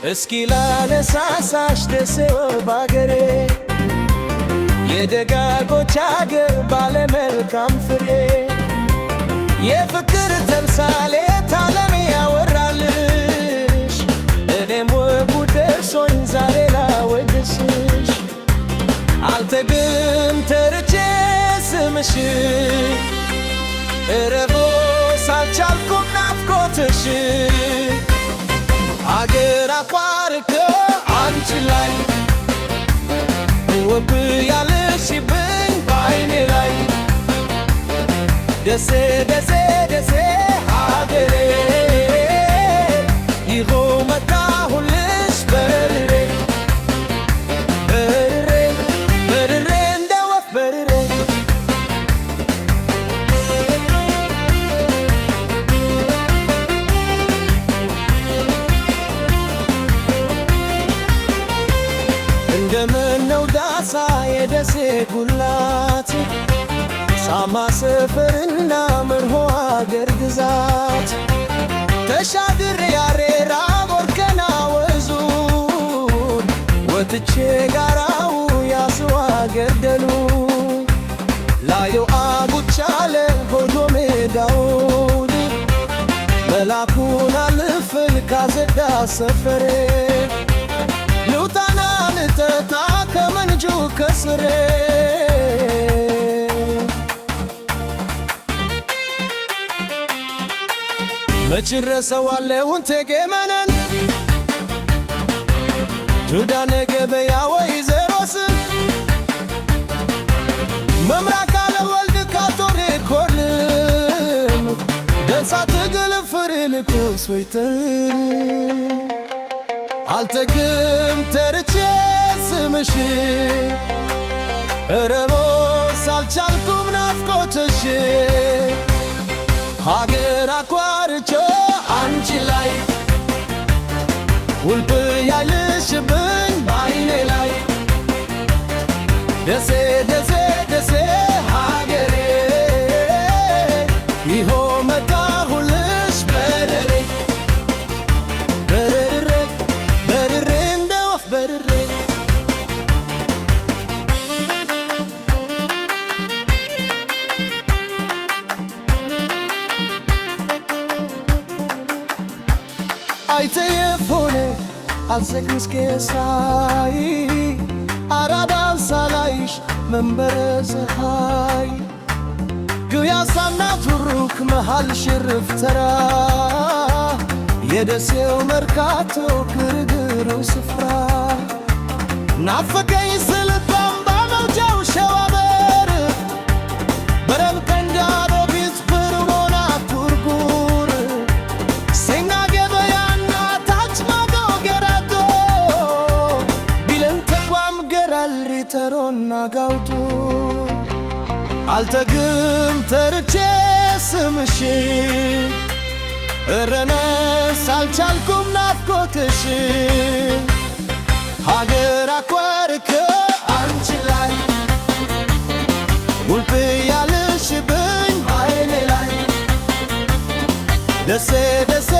እስኪ ላነሳሳሽ ደሴው ባገሬ የደጋጎች አገር ባለመልካም ፍሬ የፍቅር ተምሳሌት ዓለም ያወራልሽ እኔም ወጉ ደርሶኝ ዛሬ ላወድስሽ አልተግም ተርቼ ስምሽ እረቦስ አልቻልኩም ናፍቆትሽ አገር አቋርጬ አንቺ ላይ ውብ ያለሽብኝ በዓይኔ ላይ ደሴ ደሴ ደሴ ሀገሬ ይኸው መጣሁልሽ በርሬ በርሬ በርሬ እንደ ወፍ በርሬ እንደምነው ዳሳ የደሴ ጉላት ሳማ ሰፈርና መርሆ አገር ግዛት ተሻግሬ ያሬራ ቦርከና ወዙን ወጥቼ ጋራው ያስዋ ገደሉ ላየው አጉቻለ ሆዶ ሜዳውን መላኩን አልፍል ካዘዳ ሰፈሬ ልውጣና ልጠጣ ከመንጁ ከስሬ መችረሰዋለሁን ተገመነን ጁዳነ ገበያ ወይዘሮስ መምራቅ አለ ወልድ ካቶሊክ ኮልም ደንሳ ትግል ፍርልኩስ ወይተን አልተግም ተርቼ ስምሽ እረቦስ አልቻልኩም ናፍቆትሽ ሀገር አቋርጬ አንቺ ላይ ውብ ያለሽብኝ በዓይኔ ላይ ደሴ ደሴ ደሴ ሀገሬ ይኸው መጣሁልሽ በርሬ በርሬ በርሬ እንደ ወፍ በርሬ አይተየፎነ አልሰግስኬ ሳይ አራዳን ሳላይሽ መንበረ ፀሐይ ግያሳና ቱሩክ መሃል ሽርፍ ተራ የደሴው መርካቶ ግርግሩ ስፍራ ናፈቀኝ ስልባም ባመውጃው ሸዋበር በረም ቀንዳ ሮቢት ብርሞና ቱርጉር ሴና ገበያና ታች ማዶ ገራዶ ቢለን ተቋም ገራል ሪተሮና ጋውጡ አልተግም ተርቼ ስምሽ እረነስ አልቻልኩም ናፍቆትሽ ሀገር አቋርጬ አንቺ ላይ ውብ ያለሽብኝ በዓይኔ ላይ ደሴ ደሴ